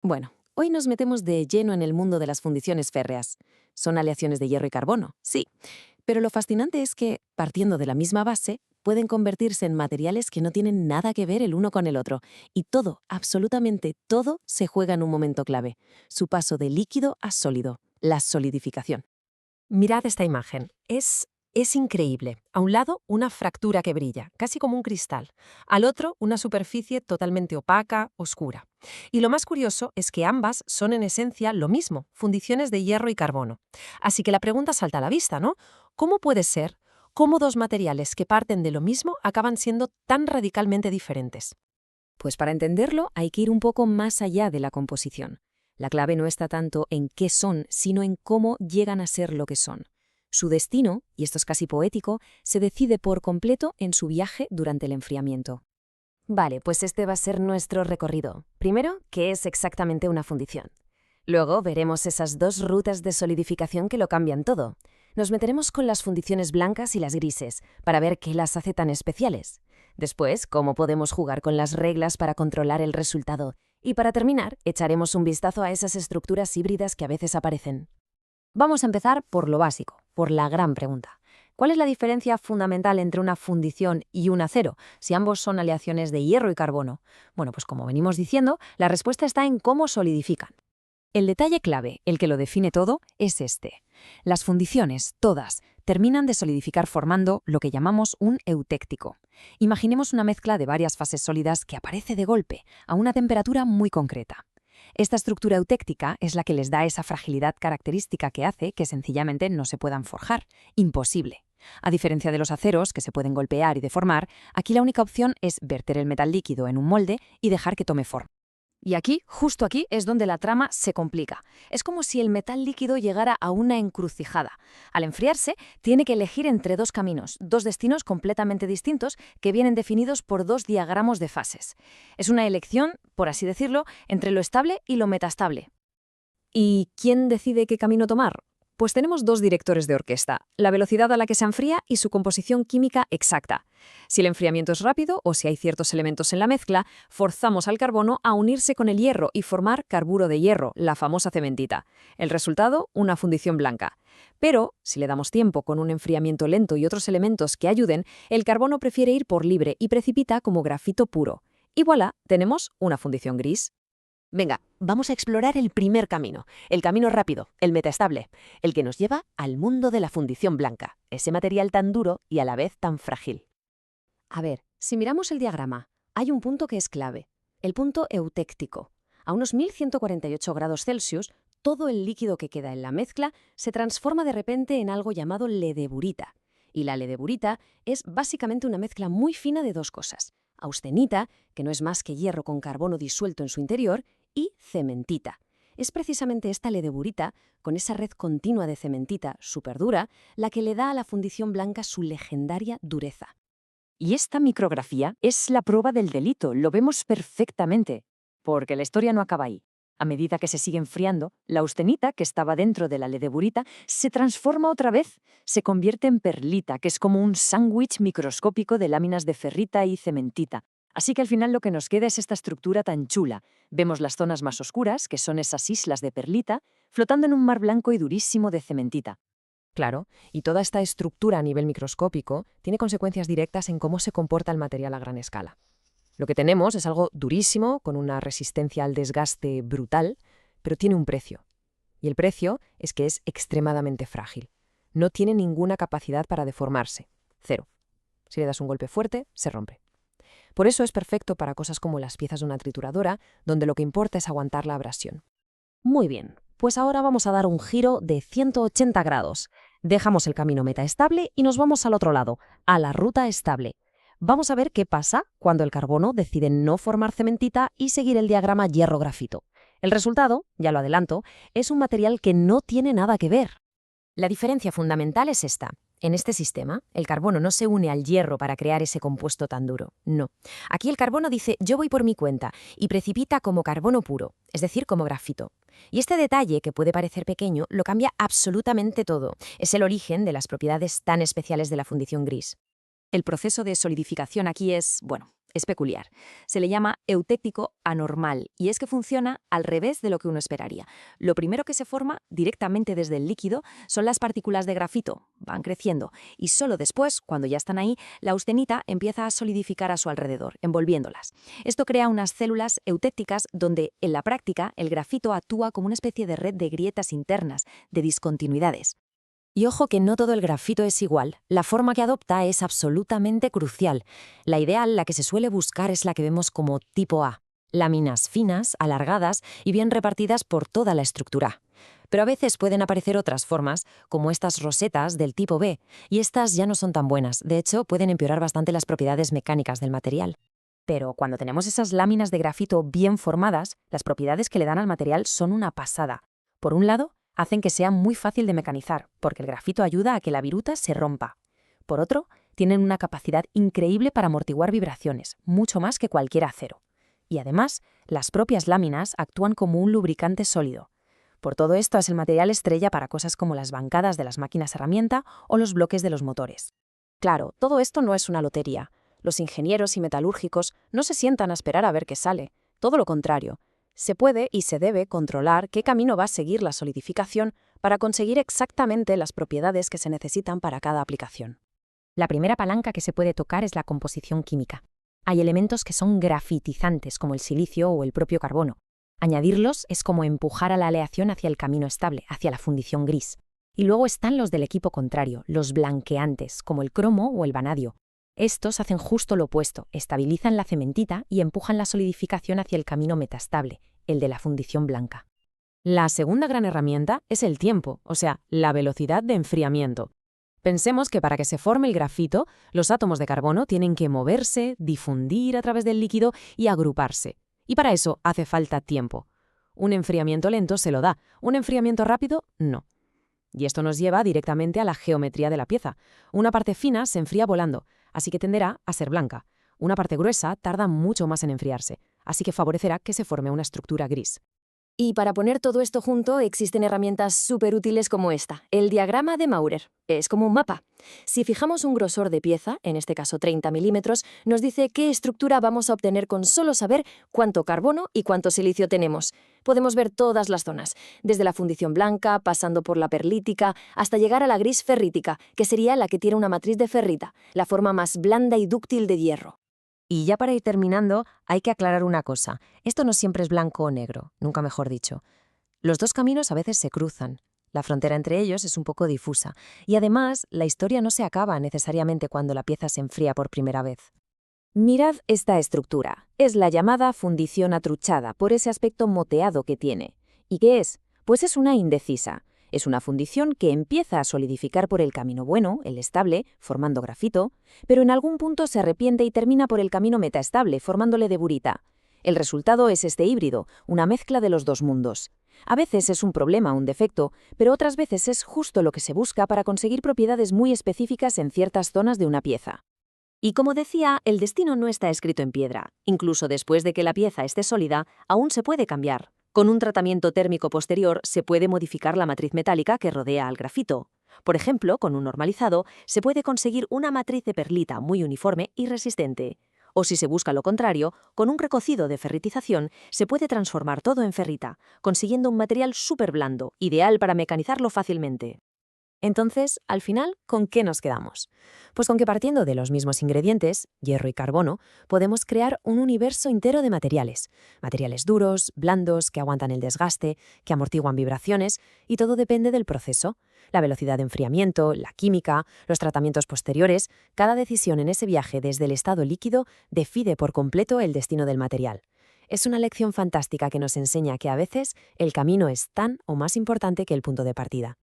Bueno, hoy nos metemos de lleno en el mundo de las fundiciones férreas. Son aleaciones de hierro y carbono, sí, pero lo fascinante es que, partiendo de la misma base, pueden convertirse en materiales que no tienen nada que ver el uno con el otro, y todo, absolutamente todo, se juega en un momento clave, su paso de líquido a sólido, la solidificación. Mirad esta imagen. Es increíble. A un lado, una fractura que brilla, casi como un cristal. Al otro, una superficie totalmente opaca, oscura. Y lo más curioso es que ambas son en esencia lo mismo, fundiciones de hierro y carbono. Así que la pregunta salta a la vista, ¿no? ¿Cómo puede ser? ¿Cómo dos materiales que parten de lo mismo acaban siendo tan radicalmente diferentes? Pues para entenderlo hay que ir un poco más allá de la composición. La clave no está tanto en qué son, sino en cómo llegan a ser lo que son. Su destino, y esto es casi poético, se decide por completo en su viaje durante el enfriamiento. Vale, pues este va a ser nuestro recorrido. Primero, ¿qué es exactamente una fundición? Luego veremos esas dos rutas de solidificación que lo cambian todo. Nos meteremos con las fundiciones blancas y las grises, para ver qué las hace tan especiales. Después, cómo podemos jugar con las reglas para controlar el resultado. Y para terminar, echaremos un vistazo a esas estructuras híbridas que a veces aparecen. Vamos a empezar por lo básico, por la gran pregunta. ¿Cuál es la diferencia fundamental entre una fundición y un acero, si ambos son aleaciones de hierro y carbono? Bueno, pues como venimos diciendo, la respuesta está en cómo solidifican. El detalle clave, el que lo define todo, es este. Las fundiciones, todas, terminan de solidificar formando lo que llamamos un eutéctico. Imaginemos una mezcla de varias fases sólidas que aparece de golpe, a una temperatura muy concreta. Esta estructura eutéctica es la que les da esa fragilidad característica que hace que sencillamente no se puedan forjar. Imposible. A diferencia de los aceros, que se pueden golpear y deformar, aquí la única opción es verter el metal líquido en un molde y dejar que tome forma. Y aquí, justo aquí, es donde la trama se complica. Es como si el metal líquido llegara a una encrucijada. Al enfriarse, tiene que elegir entre dos caminos, dos destinos completamente distintos que vienen definidos por dos diagramas de fases. Es una elección, por así decirlo, entre lo estable y lo metastable. ¿Y quién decide qué camino tomar? Pues tenemos dos directores de orquesta, la velocidad a la que se enfría y su composición química exacta. Si el enfriamiento es rápido o si hay ciertos elementos en la mezcla, forzamos al carbono a unirse con el hierro y formar carburo de hierro, la famosa cementita. El resultado, una fundición blanca. Pero, si le damos tiempo con un enfriamiento lento y otros elementos que ayuden, el carbono prefiere ir por libre y precipita como grafito puro. Y voilà, tenemos una fundición gris. Venga, vamos a explorar el primer camino, el camino rápido, el metaestable, el que nos lleva al mundo de la fundición blanca, ese material tan duro y a la vez tan frágil. A ver, si miramos el diagrama, hay un punto que es clave, el punto eutéctico. A unos 1148 grados Celsius, todo el líquido que queda en la mezcla se transforma de repente en algo llamado ledeburita. Y la ledeburita es básicamente una mezcla muy fina de dos cosas: austenita, que no es más que hierro con carbono disuelto en su interior, y cementita. Es precisamente esta ledeburita, con esa red continua de cementita superdura, la que le da a la fundición blanca su legendaria dureza. Y esta micrografía es la prueba del delito, lo vemos perfectamente, porque la historia no acaba ahí. A medida que se sigue enfriando, la austenita, que estaba dentro de la ledeburita, se transforma otra vez, se convierte en perlita, que es como un sándwich microscópico de láminas de ferrita y cementita. Así que al final lo que nos queda es esta estructura tan chula. Vemos las zonas más oscuras, que son esas islas de perlita, flotando en un mar blanco y durísimo de cementita. Claro, y toda esta estructura a nivel microscópico tiene consecuencias directas en cómo se comporta el material a gran escala. Lo que tenemos es algo durísimo, con una resistencia al desgaste brutal, pero tiene un precio. Y el precio es que es extremadamente frágil. No tiene ninguna capacidad para deformarse. Cero. Si le das un golpe fuerte, se rompe. Por eso es perfecto para cosas como las piezas de una trituradora, donde lo que importa es aguantar la abrasión. Muy bien, pues ahora vamos a dar un giro de 180 grados. Dejamos el camino metaestable y nos vamos al otro lado, a la ruta estable. Vamos a ver qué pasa cuando el carbono decide no formar cementita y seguir el diagrama hierro-grafito. El resultado, ya lo adelanto, es un material que no tiene nada que ver. La diferencia fundamental es esta. En este sistema, el carbono no se une al hierro para crear ese compuesto tan duro. No. Aquí el carbono dice yo voy por mi cuenta y precipita como carbono puro, es decir, como grafito. Y este detalle, que puede parecer pequeño, lo cambia absolutamente todo. Es el origen de las propiedades tan especiales de la fundición gris. El proceso de solidificación aquí es, bueno, Es peculiar. Se le llama eutéctico anormal y es que funciona al revés de lo que uno esperaría. Lo primero que se forma directamente desde el líquido son las partículas de grafito, van creciendo y solo después, cuando ya están ahí, la austenita empieza a solidificar a su alrededor, envolviéndolas. Esto crea unas células eutécticas donde, en la práctica, el grafito actúa como una especie de red de grietas internas, de discontinuidades. Y ojo que no todo el grafito es igual. La forma que adopta es absolutamente crucial. La ideal, la que se suele buscar, es la que vemos como tipo A. Láminas finas, alargadas y bien repartidas por toda la estructura. Pero a veces pueden aparecer otras formas, como estas rosetas del tipo B, y estas ya no son tan buenas. De hecho, pueden empeorar bastante las propiedades mecánicas del material. Pero cuando tenemos esas láminas de grafito bien formadas, las propiedades que le dan al material son una pasada. Por un lado, hacen que sea muy fácil de mecanizar, porque el grafito ayuda a que la viruta se rompa. Por otro, tienen una capacidad increíble para amortiguar vibraciones, mucho más que cualquier acero. Y además, las propias láminas actúan como un lubricante sólido. Por todo esto es el material estrella para cosas como las bancadas de las máquinas herramienta o los bloques de los motores. Claro, todo esto no es una lotería. Los ingenieros y metalúrgicos no se sientan a esperar a ver qué sale. Todo lo contrario. Se puede y se debe controlar qué camino va a seguir la solidificación para conseguir exactamente las propiedades que se necesitan para cada aplicación. La primera palanca que se puede tocar es la composición química. Hay elementos que son grafitizantes, como el silicio o el propio carbono. Añadirlos es como empujar a la aleación hacia el camino estable, hacia la fundición gris. Y luego están los del equipo contrario, los blanqueantes, como el cromo o el vanadio. Estos hacen justo lo opuesto, estabilizan la cementita y empujan la solidificación hacia el camino metastable, el de la fundición blanca. La segunda gran herramienta es el tiempo, o sea, la velocidad de enfriamiento. Pensemos que para que se forme el grafito, los átomos de carbono tienen que moverse, difundir a través del líquido y agruparse. Y para eso hace falta tiempo. Un enfriamiento lento se lo da, un enfriamiento rápido no. Y esto nos lleva directamente a la geometría de la pieza. Una parte fina se enfría volando, así que tenderá a ser blanca. Una parte gruesa tarda mucho más en enfriarse, así que favorecerá que se forme una estructura gris. Y para poner todo esto junto existen herramientas súper útiles como esta, el diagrama de Maurer. Es como un mapa. Si fijamos un grosor de pieza, en este caso 30 milímetros, nos dice qué estructura vamos a obtener con solo saber cuánto carbono y cuánto silicio tenemos. Podemos ver todas las zonas, desde la fundición blanca, pasando por la perlítica, hasta llegar a la gris ferrítica, que sería la que tiene una matriz de ferrita, la forma más blanda y dúctil de hierro. Y ya para ir terminando, hay que aclarar una cosa. Esto no siempre es blanco o negro, nunca mejor dicho. Los dos caminos a veces se cruzan. La frontera entre ellos es un poco difusa. Y además, la historia no se acaba necesariamente cuando la pieza se enfría por primera vez. Mirad esta estructura. Es la llamada fundición atruchada, por ese aspecto moteado que tiene. ¿Y qué es? Pues es una indecisa. Es una fundición que empieza a solidificar por el camino bueno, el estable, formando grafito, pero en algún punto se arrepiente y termina por el camino metaestable, formándole deburita. El resultado es este híbrido, una mezcla de los dos mundos. A veces es un problema, un defecto, pero otras veces es justo lo que se busca para conseguir propiedades muy específicas en ciertas zonas de una pieza. Y como decía, el destino no está escrito en piedra. Incluso después de que la pieza esté sólida, aún se puede cambiar. Con un tratamiento térmico posterior se puede modificar la matriz metálica que rodea al grafito. Por ejemplo, con un normalizado se puede conseguir una matriz de perlita muy uniforme y resistente. O si se busca lo contrario, con un recocido de ferritización se puede transformar todo en ferrita, consiguiendo un material súper blando, ideal para mecanizarlo fácilmente. Entonces, al final, ¿con qué nos quedamos? Pues con que partiendo de los mismos ingredientes, hierro y carbono, podemos crear un universo entero de materiales. Materiales duros, blandos, que aguantan el desgaste, que amortiguan vibraciones, y todo depende del proceso. La velocidad de enfriamiento, la química, los tratamientos posteriores, cada decisión en ese viaje desde el estado líquido define por completo el destino del material. Es una lección fantástica que nos enseña que a veces el camino es tan o más importante que el punto de partida.